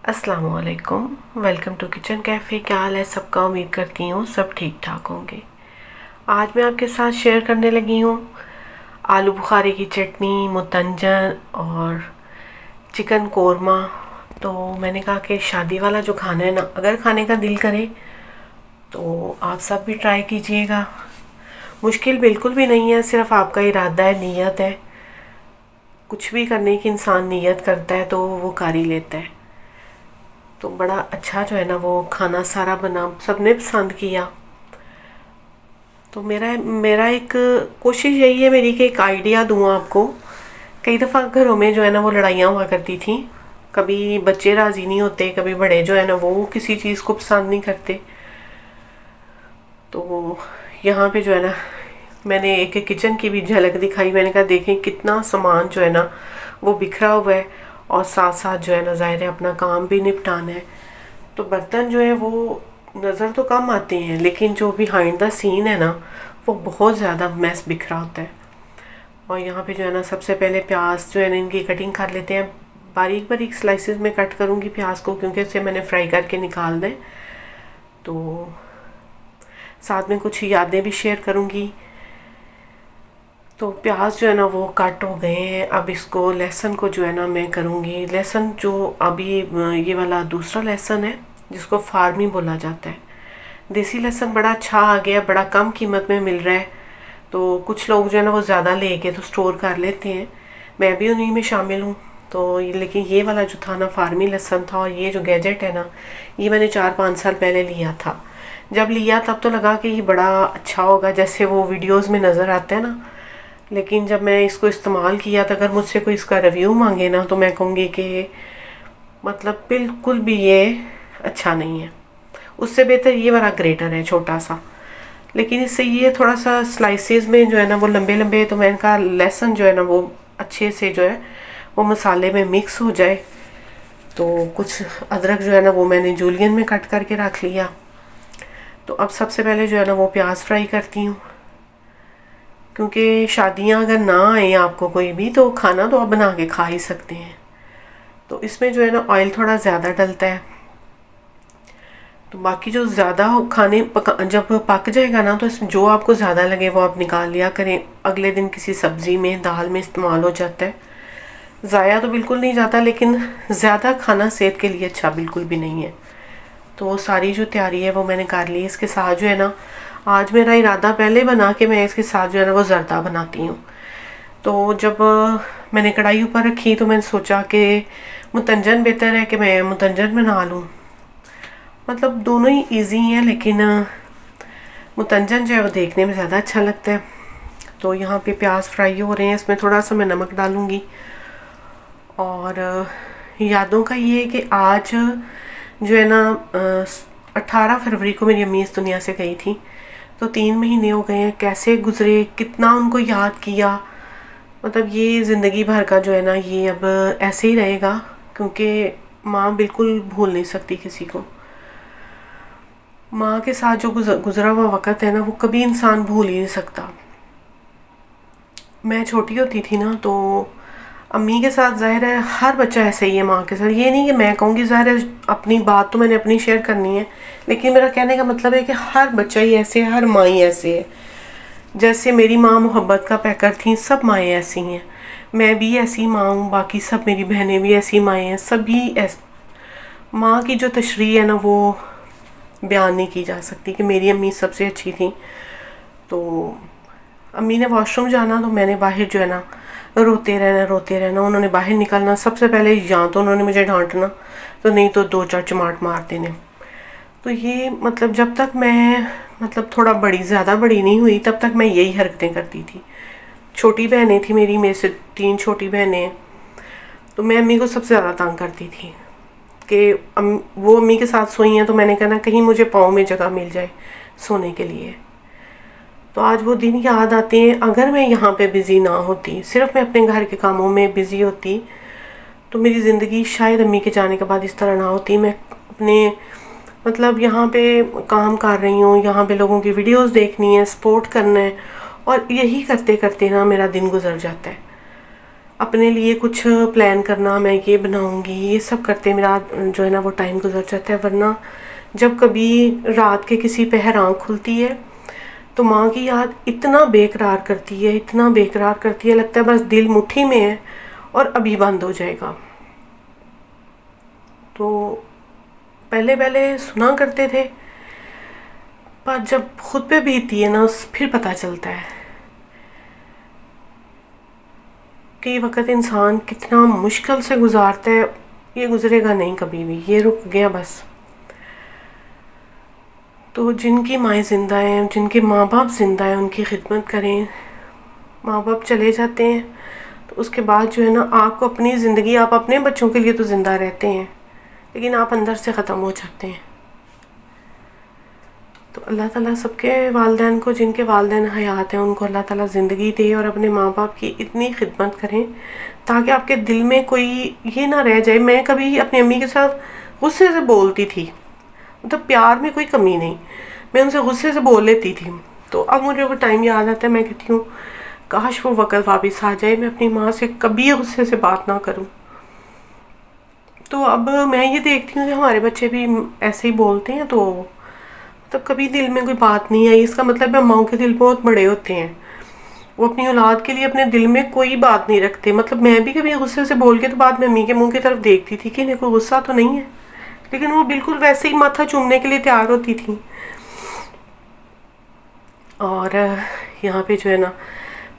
अस्सलामुअलैकुम। Welcome to kitchen cafe. क्या हाल है सबका? उम्मीद करती हूँ सब ठीक ठाक होंगे। आज मैं आपके साथ शेयर करने लगी हूँ आलू बुखारे की चटनी, मुतंजन और चिकन कोरमा। तो मैंने कहा कि शादी वाला जो खाना है ना, अगर खाने का दिल करे तो आप सब भी ट्राई कीजिएगा। मुश्किल बिल्कुल भी नहीं है, सिर्फ आपका इरादा है, नीयत है। कुछ भी करने की इंसान नीयत करता है तो वो कर ही लेता है। तो बड़ा अच्छा जो है ना वो खाना सारा बना, सबने पसंद किया। तो मेरा एक कोशिश यही है मेरी कि एक आइडिया दूँ आपको। कई दफ़ा घरों में जो है ना वो लड़ाइयाँ हुआ करती थी। कभी बच्चे राज़ी नहीं होते, कभी बड़े जो है ना वो किसी चीज़ को पसंद नहीं करते। तो यहाँ पे जो है ना मैंने एक किचन की भी झलक दिखाई। मैंने कहा देखें कितना सामान जो है ना वो बिखरा हुआ है और साथ साथ जो है ना ज़ाहिर है अपना काम भी निपटाना है। तो बर्तन जो है वो नज़र तो कम आते हैं, लेकिन जो बिहाइंड द सीन है ना वो बहुत ज़्यादा मैस बिखरा होता है। और यहाँ पे जो है ना सबसे पहले प्याज जो है ना इनकी कटिंग कर लेते हैं। बारीक बारीक स्लाइसेस में कट करूँगी प्याज को, क्योंकि इसे मैंने फ्राई करके निकाल दें। तो साथ में कुछ यादें भी शेयर करूँगी। तो प्याज जो है ना वो कट हो गए हैं। अब इसको लहसुन को जो है ना मैं करूँगी। लहसुन जो अभी ये वाला दूसरा लहसुन है जिसको फार्मी बोला जाता है। देसी लहसुन बड़ा अच्छा आ गया, बड़ा कम कीमत में मिल रहा है। तो कुछ लोग जो है ना वो ज़्यादा लेके तो स्टोर कर लेते हैं, मैं भी उन्हीं में शामिल हूँ। तो लेकिन ये वाला जो था ना फार्मी लहसुन था, और ये जो गैजेट है ना ये मैंने 4-5 साल पहले लिया था। जब लिया तब तो लगा कि ये बड़ा अच्छा होगा, जैसे वो वीडियोस में नज़र आता है ना। लेकिन जब मैं इसको इस्तेमाल किया तो अगर मुझसे कोई इसका रिव्यू मांगे ना तो मैं कहूँगी कि मतलब बिल्कुल भी ये अच्छा नहीं है। उससे बेहतर ये वाला ग्रेटर है छोटा सा, लेकिन इससे ये थोड़ा सा स्लाइसेस में जो है ना वो लंबे लंबे। तो मैंने कहा लहसुन जो है ना वो अच्छे से जो है वो मसाले में मिक्स हो जाए। तो कुछ अदरक जो है ना वो मैंने जूलियन में कट करके रख लिया। तो अब सबसे पहले जो है ना वो प्याज फ्राई करती हूँ, क्योंकि शादियाँ अगर ना आए आपको कोई भी तो खाना तो आप बना के खा ही सकते हैं। तो इसमें जो है ना ऑयल थोड़ा ज़्यादा डलता है। तो बाकी जो ज़्यादा खाने जब पक जाएगा ना तो इसमें जो आपको ज़्यादा लगे वो आप निकाल लिया करें। अगले दिन किसी सब्ज़ी में, दाल में इस्तेमाल हो जाता है। ज़ाया तो बिल्कुल नहीं जाता, लेकिन ज़्यादा खाना सेहत के लिए अच्छा बिल्कुल भी नहीं है। तो वो सारी जो तैयारी है वो मैंने कर ली। इसके साथ जो है ना आज मेरा इरादा पहले बना के मैं इसके साथ जो है ना वो ज़र्दा बनाती हूँ। तो जब मैंने कढ़ाई ऊपर रखी तो मैंने सोचा कि मुतंजन बेहतर है कि मैं मुतंजन बना लूँ। मतलब दोनों ही इजी हैं, लेकिन मुतंजन जो है वो देखने में ज़्यादा अच्छा लगता है। तो यहाँ पे प्याज फ्राई हो रहे हैं, इसमें थोड़ा सा मैं नमक डालूँगी। और यादों का ये है कि आज जो है ना 18 फरवरी को मेरी अम्मी इस दुनिया से गई थी। तो 3 महीने हो गए हैं, कैसे गुजरे, कितना उनको याद किया। मतलब ये ज़िंदगी भर का जो है ना ये अब ऐसे ही रहेगा, क्योंकि माँ बिल्कुल भूल नहीं सकती किसी को। माँ के साथ जो गुजरा हुआ वक़्त है ना वो कभी इंसान भूल ही नहीं सकता। मैं छोटी होती थी ना तो अम्मी के साथ ज़ाहिर है हर बच्चा ऐसे ही है माँ के साथ। ये नहीं कि मैं कहूँगी, ज़ाहिर है अपनी बात तो मैंने अपनी शेयर करनी है, लेकिन मेरा कहने का मतलब है कि हर बच्चा ही ऐसे है, हर माँ ही ऐसे है। जैसे मेरी माँ मोहब्बत का पैकर थी, सब माएँ ऐसी हैं। मैं भी ऐसी माँ हूँ, बाकी सब मेरी बहनें भी ऐसी माएँ हैं। सभी माँ की जो तशरीह है ना वो बयान नहीं की जा सकती कि मेरी अम्मी सबसे अच्छी थी। तो अम्मी ने वॉशरूम जाना तो मैंने बाहर जो है ना रोते रहना। उन्होंने बाहर निकलना, सबसे पहले या तो उन्होंने मुझे डांटना, तो नहीं तो 2-4 चमाट मार देने। तो ये मतलब जब तक मैं मतलब थोड़ा बड़ी, ज़्यादा बड़ी नहीं हुई तब तक मैं यही हरकतें करती थी। छोटी बहनें थी मेरे से 3 छोटी बहनें। तो मैं अम्मी को सबसे ज़्यादा तंग करती थी कि वो अम्मी के साथ सोई हैं, तो मैंने कहना कहीं मुझे पाँव में जगह मिल जाए सोने के लिए। तो आज वो दिन याद आते हैं। अगर मैं यहाँ पे बिज़ी ना होती, सिर्फ मैं अपने घर के कामों में बिज़ी होती, तो मेरी ज़िंदगी शायद अम्मी के जाने के बाद इस तरह ना होती। मैं अपने मतलब यहाँ पे काम कर रही हूँ, यहाँ पे लोगों की वीडियोस देखनी है, सपोर्ट करना है, और यही करते करते ना मेरा दिन गुजर जाता है। अपने लिए कुछ प्लान करना, मैं ये बनाऊंगी, ये सब करते मेरा जो है ना वो टाइम गुजर जाता है। वरना जब कभी रात के किसी पहर आँख खुलती है तो माँ की याद इतना बेकरार करती है, इतना बेकरार करती है, लगता है बस दिल मुट्ठी में है और अभी बंद हो जाएगा। तो पहले पहले सुना करते थे, पर जब खुद पे बीतती है ना फिर पता चलता है कि ये वक्त इंसान कितना मुश्किल से गुजारता है। ये गुजरेगा नहीं कभी भी, ये रुक गया बस। तो जिनकी माएँ ज़िंदा हैं, जिनके माँ बाप ज़िंदा हैं, उनकी खिदमत करें। माँ बाप चले जाते हैं तो उसके बाद जो है ना आपको अपनी ज़िंदगी, आप अपने बच्चों के लिए तो ज़िंदा रहते हैं, लेकिन आप अंदर से ख़त्म हो जाते हैं। तो अल्लाह ताला सबके वालिदैन को, जिनके वालिदैन हयात हैं, उनको अल्लाह ताला ज़िंदगी दे और अपने माँ बाप की इतनी खिदमत करें ताकि आपके दिल में कोई ये ना रह जाए। मैं कभी अपनी अम्मी के साथ गुस्से से बोलती थी, मतलब प्यार में कोई कमी नहीं, मैं उनसे गुस्से से बोल लेती थी। तो अब मुझे वो टाइम याद आता है, मैं कहती हूँ काश वो वक़्त वापस आ जाए, मैं अपनी माँ से कभी गुस्से से बात ना करूँ। तो अब मैं ये देखती हूँ कि हमारे बच्चे भी ऐसे ही बोलते हैं, तो तब कभी दिल में कोई बात नहीं आई। इसका मतलब है माओ के दिल बहुत बड़े होते हैं, वो अपनी औलाद के लिए अपने दिल में कोई बात नहीं रखते। मतलब मैं भी कभी गुस्से से बोल के तो बाद में अम्मी के मुंह की तरफ देखती थी कि इन्हें कोई गुस्सा तो नहीं है, लेकिन वो बिल्कुल वैसे ही माथा चूमने के लिए तैयार होती थी। और यहाँ पे जो है ना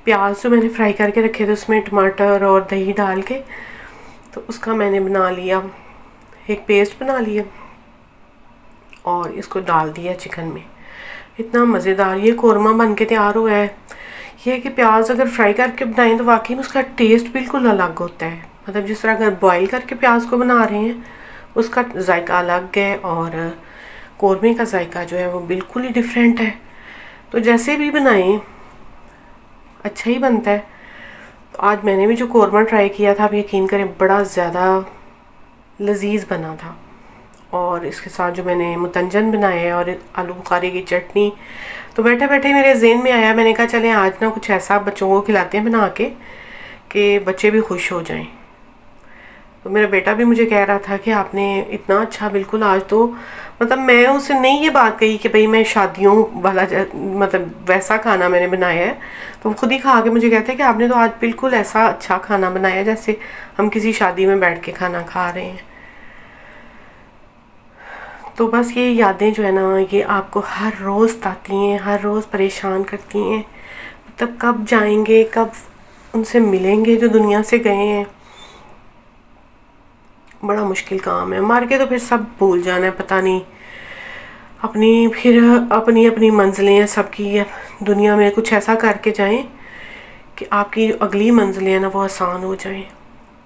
प्याज जो मैंने फ्राई करके रखे थे उसमें टमाटर और दही डाल के, तो उसका मैंने बना लिया, एक पेस्ट बना लिया और इसको डाल दिया चिकन में। इतना मज़ेदार ये कौरमा बन के तैयार हुआ है। ये है कि प्याज अगर फ्राई करके बनाएं तो वाकई में उसका टेस्ट बिल्कुल अलग होता है। मतलब जिस तरह अगर बॉईल करके प्याज को बना रहे हैं उसका जायका अलग है और कौरमे का जायका जो है वो बिल्कुल ही डिफरेंट है। तो जैसे भी बनाएं अच्छा ही बनता है। तो आज मैंने भी जो कौरमा ट्राई किया था, आप यकीन करें बड़ा ज़्यादा लजीज बना था। और इसके साथ जो मैंने मुतंजन बनाए और आलू बुखारे की चटनी, तो बैठे बैठे मेरे ज़हन में आया, मैंने कहा चलें आज ना कुछ ऐसा बच्चों को खिलाते हैं बना के कि बच्चे भी खुश हो जाएं। तो मेरा बेटा भी मुझे कह रहा था कि आपने इतना अच्छा, बिल्कुल आज तो मतलब मैं उससे नहीं ये बात कही कि भाई मैं शादियों वाला मतलब वैसा खाना मैंने बनाया है, तो वो खुद ही खा के मुझे कहते हैं कि आपने तो आज बिल्कुल ऐसा अच्छा खाना बनाया जैसे हम किसी शादी में बैठ के खाना खा रहे हैं। तो बस ये यादें जो है ना ये आपको हर रोज़ आती हैं, हर रोज़ परेशान करती हैं। मतलब कब जाएंगे, कब उनसे मिलेंगे जो दुनिया से गए हैं। बड़ा मुश्किल काम है, मार के तो फिर सब भूल जाना है, पता नहीं अपनी फिर अपनी अपनी मंजिलें हैं सबकी। दुनिया में कुछ ऐसा करके जाएं कि आपकी जो अगली मंजिलें हैं ना वो आसान हो जाएं।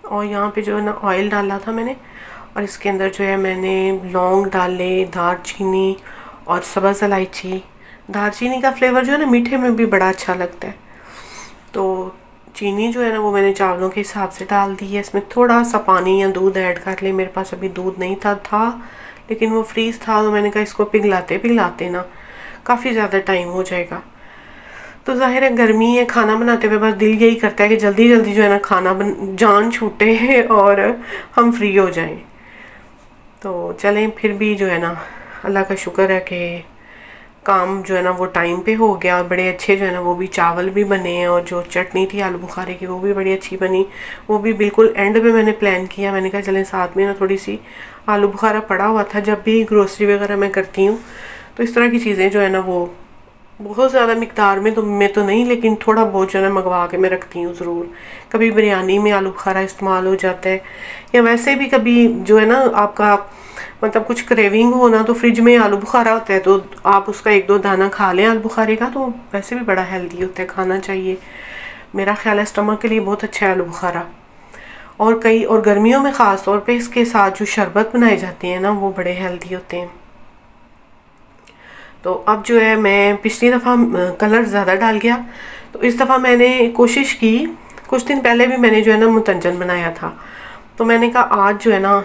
और यहाँ पे जो है ना ऑयल डाला था मैंने, और इसके अंदर जो है मैंने लौंग डाले, दालचीनी और सब्ज़ इलायची। दालचीनी का फ्लेवर जो है ना मीठे में भी बड़ा अच्छा लगता है। तो चीनी जो है ना वो मैंने चावलों के हिसाब से डाल दी है। इसमें थोड़ा सा पानी या दूध ऐड कर ले, मेरे पास अभी दूध नहीं था लेकिन वो फ्रीज़ था, तो मैंने कहा इसको पिघलाते पिघलाते ना काफ़ी ज़्यादा टाइम हो जाएगा। तो जाहिर है गर्मी है, खाना बनाते हुए बस दिल यही करता है कि जल्दी जल्दी जो है ना खाना जान छूटे और हम फ्री हो जाएं। तो चलें, फिर भी जो है ना अल्लाह का शुक्र है कि काम जो है ना वो टाइम पे हो गया और बड़े अच्छे जो है ना वो भी चावल भी बने हैं, और जो चटनी थी आलू बुखारे की वो भी बड़ी अच्छी बनी। वो भी बिल्कुल एंड में मैंने प्लान किया, मैंने कहा चलें साथ में ना थोड़ी सी आलू बुखारा पड़ा हुआ था। जब भी ग्रोसरी वगैरह मैं करती हूँ तो इस तरह की चीज़ें जो है ना वो बहुत ज़्यादा मिकदार में तो मैं तो नहीं, लेकिन थोड़ा बहुत जो है ना मंगवा के मैं रखती हूँ ज़रूर। कभी बिरयानी में आलू बुखारा इस्तेमाल हो जाता है, या वैसे भी कभी जो है ना आपका मतलब कुछ क्रेविंग हो ना तो फ्रिज में आलू बुखारा होता है, तो आप उसका एक दो दाना खा लें आलू बुखारे का, तो वैसे भी बड़ा हेल्दी होता है, खाना चाहिए। मेरा ख्याल है स्टमक के लिए बहुत अच्छा है आलू बुखारा। और गर्मियों में ख़ास तौर पे इसके साथ जो शरबत बनाए जाते हैं ना वो बड़े हेल्दी होते हैं। तो अब जो है मैं पिछली दफ़ा कलर ज़्यादा डाल गया, तो इस दफ़ा मैंने कोशिश की, कुछ दिन पहले भी मैंने जो है ना मुतंजन बनाया था, तो मैंने कहा आज जो है ना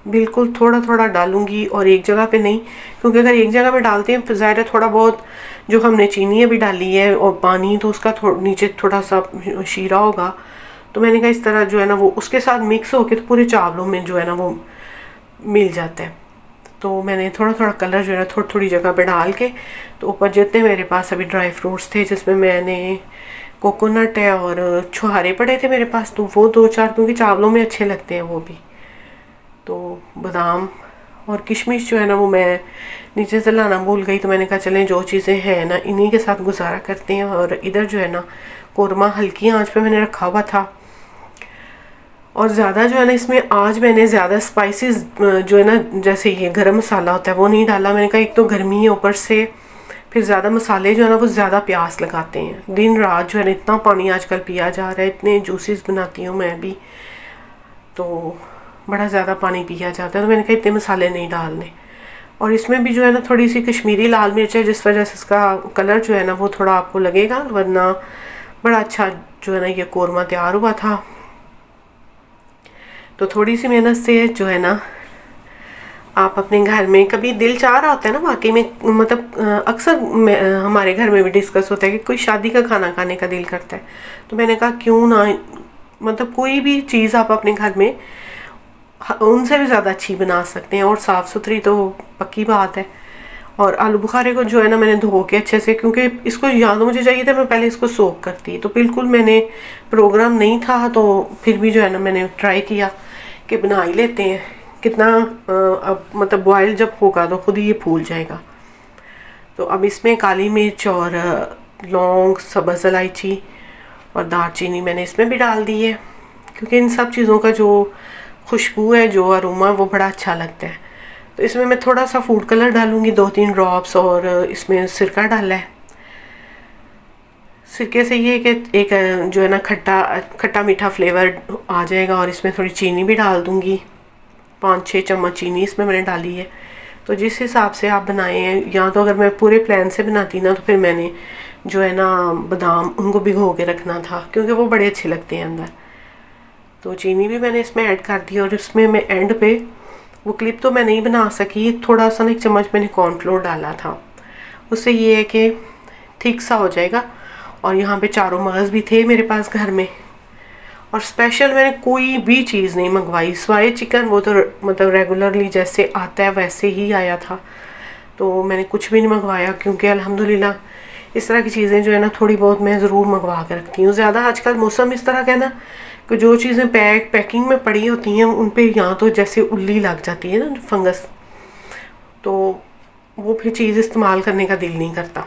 बिल्कुल थोड़ा थोड़ा डालूंगी और एक जगह पे नहीं, क्योंकि अगर एक जगह पे डालते हैं तो ज़ाहिर है थोड़ा बहुत जो हमने चीनी अभी डाली है और पानी, तो उसका नीचे थोड़ा सा शीरा होगा, तो मैंने कहा इस तरह जो है ना वो उसके साथ मिक्स होके तो पूरे चावलों में जो है ना वो मिल जाता है। तो मैंने थोड़ा थोड़ा कलर जो है ना थोड़ी थोड़ी जगह पे डाल के, तो ऊपर जितने मेरे पास अभी ड्राई फ्रूट्स थे, जिसमें मैंने कोकोनट है और छुहारे पड़े थे मेरे पास, तो वो 2-4, क्योंकि चावलों में अच्छे लगते हैं वो भी, तो बादाम और किशमिश जो है ना वो मैं नीचे से लाना भूल गई, तो मैंने कहा चलें जो चीज़ें हैं ना इन्हीं के साथ गुजारा करते हैं। और इधर जो है ना कोरमा हल्की आंच पे मैंने रखा हुआ था, और ज़्यादा जो है ना इसमें आज मैंने ज़्यादा स्पाइसेस जो है ना जैसे ये गरम मसाला होता है वो नहीं डाला। मैंने कहा एक तो गर्मी है, ऊपर से फिर ज़्यादा मसाले जो है ना वो ज़्यादा प्यास लगाते हैं। दिन रात जो है ना इतना पानी आजकल पिया जा रहा है, इतने जूसेस बनाती हूँ मैं भी, तो बड़ा ज़्यादा पानी पिया जाता है, तो मैंने कहा इतने मसाले नहीं डालने। और इसमें भी जो है ना थोड़ी सी कश्मीरी लाल मिर्च है, जिस वजह से इसका कलर जो है ना वो थोड़ा आपको लगेगा, वरना बड़ा अच्छा जो है ना ये कोरमा तैयार हुआ था। तो थोड़ी सी मेहनत से जो है ना आप अपने घर में, कभी दिल चाह रहा होता है ना वाकई में, मतलब अक्सर हमारे घर में भी डिस्कस होता है कि कोई शादी का खाना खाने का दिल करता है, तो मैंने कहा क्यों ना, मतलब कोई भी चीज़ आप अपने घर में उनसे भी ज़्यादा अच्छी बना सकते हैं, और साफ़ सुथरी तो पक्की बात है। और आलू बुखारे को जो है ना मैंने धो के अच्छे से, क्योंकि इसको याद मुझे चाहिए था मैं पहले इसको सोक करती, तो बिल्कुल मैंने प्रोग्राम नहीं था, तो फिर भी जो है ना मैंने ट्राई किया कि बना ही लेते हैं। कितना अब मतलब बॉयल जब होगा तो खुद ही ये फूल जाएगा। तो अब इसमें काली मिर्च और लौंग, सब्ज़ इलायची और दालचीनी मैंने इसमें भी डाल दी है, क्योंकि इन सब चीज़ों का जो खुशबू है, जो अरोमा, वो बड़ा अच्छा लगता है। तो इसमें मैं थोड़ा सा फूड कलर डालूंगी, 2-3 ड्रॉप्स, और इसमें सिरका डाला है। सिरके से ये कि एक जो है ना खट्टा मीठा फ्लेवर आ जाएगा, और इसमें थोड़ी चीनी भी डाल दूंगी, 5-6 चम्मच चीनी इसमें मैंने डाली है। तो जिस हिसाब से आप बनाए हैं, या तो अगर मैं पूरे प्लान से बनाती ना तो फिर मैंने जो है ना बादाम उनको भिगो के रखना था, क्योंकि वो बड़े अच्छे लगते हैं अंदर। तो चीनी भी मैंने इसमें ऐड कर दी, और इसमें मैं एंड पे वो क्लिप तो मैं नहीं बना सकी, थोड़ा सा 1 चम्मच मैंने कॉर्नफ्लोर डाला था, उससे ये है कि थिक सा हो जाएगा। और यहाँ पे चारों मगज़ भी थे मेरे पास घर में, और स्पेशल मैंने कोई भी चीज़ नहीं मंगवाई सिवाय चिकन, वो तो मतलब रेगुलरली जैसे आता है वैसे ही आया था, तो मैंने कुछ भी नहीं मंगवाया, क्योंकि अल्हम्दुलिल्लाह इस तरह की चीज़ें जो है ना थोड़ी बहुत मैं ज़रूर मंगवा कर रखती हूँ। ज़्यादा आजकल मौसम इस तरह का है ना कि जो चीज़ें पैकिंग में पड़ी होती हैं उन पे यहाँ तो जैसे उल्ली लग जाती है ना, फंगस, तो वो फिर चीज़ इस्तेमाल करने का दिल नहीं करता।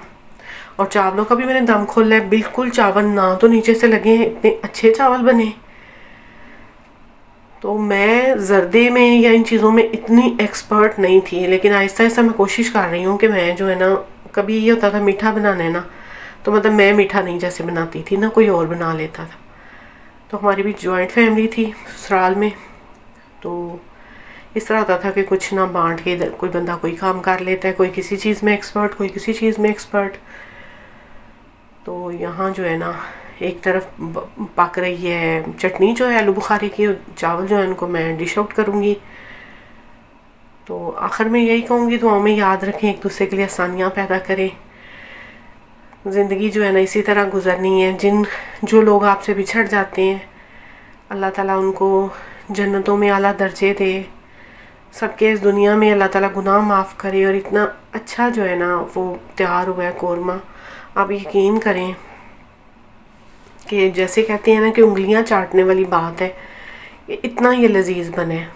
और चावलों का भी मैंने दम खोला है, बिल्कुल चावल ना तो नीचे से लगे हैं, इतने अच्छे चावल बने। तो मैं जर्दे में या इन चीज़ों में इतनी एक्सपर्ट नहीं थी, लेकिन आहिस्ता आहिस्ता मैं कोशिश कर रही हूँ कि मैं जो है ना, कभी ये होता था मीठा बनाना है ना, तो मतलब मैं मीठा नहीं जैसे बनाती थी ना, कोई और बना लेता था। तो हमारी भी जॉइंट फैमिली थी ससुराल में, तो इस तरह होता था कि कुछ ना बांट के कोई बंदा कोई काम कर लेता है, कोई किसी चीज़ में एक्सपर्ट, कोई किसी चीज़ में एक्सपर्ट। तो यहाँ जो है ना एक तरफ पक रही है चटनी जो है आलू बुखारे की, चावल जो है उनको मैं डिश आउट करूँगी। तो आखिर में यही कहूँगी, दुआओं में याद रखें, एक दूसरे के लिए आसानियाँ पैदा करें। ज़िंदगी जो है ना इसी तरह गुजरनी है। जो लोग आपसे बिछड़ जाते हैं, अल्लाह ताला उनको जन्नतों में आला दर्जे दे, सबके इस दुनिया में अल्लाह ताला गुनाह माफ़ करे। और इतना अच्छा जो है ना वो तैयार हुआ है कोरमा, आप यकीन करें कि जैसे कहते हैं ना कि उंगलियां चाटने वाली बात है, इतना ये लजीज बने।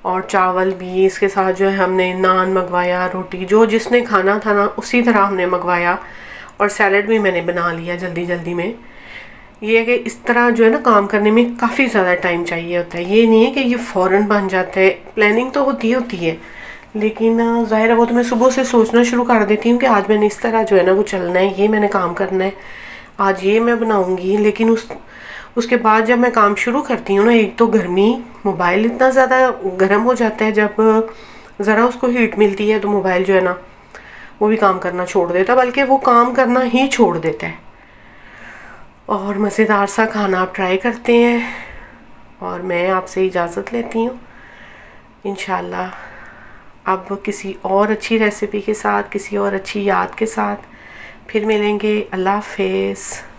और चावल भी इसके साथ जो है हमने नान मंगवाया, रोटी जो जिसने खाना था ना उसी तरह हमने मंगवाया, और सैलड भी मैंने बना लिया जल्दी जल्दी में। ये है कि इस तरह जो है ना काम करने में काफ़ी ज़्यादा टाइम चाहिए होता है, ये नहीं है कि ये फ़ौरन बन जाता है। प्लानिंग तो होती है, लेकिन ज़ाहिर है वो तो मैं सुबह से सोचना शुरू कर देती हूँ कि आज मैंने इस तरह जो है ना वो चलना है, ये मैंने काम करना है, आज ये मैं बनाऊँगी। लेकिन उसके बाद जब मैं काम शुरू करती हूँ ना, एक तो गर्मी, मोबाइल इतना ज़्यादा गर्म हो जाता है, जब ज़रा उसको हीट मिलती है तो मोबाइल जो है ना वो भी काम करना छोड़ देता है, बल्कि वो काम करना ही छोड़ देता है। और मज़ेदार सा खाना आप ट्राई करते हैं, और मैं आपसे इजाज़त लेती हूँ। इंशाल्लाह अब किसी और अच्छी रेसिपी के साथ, किसी और अच्छी याद के साथ फिर मिलेंगे। अल्लाह हाफ़िज़।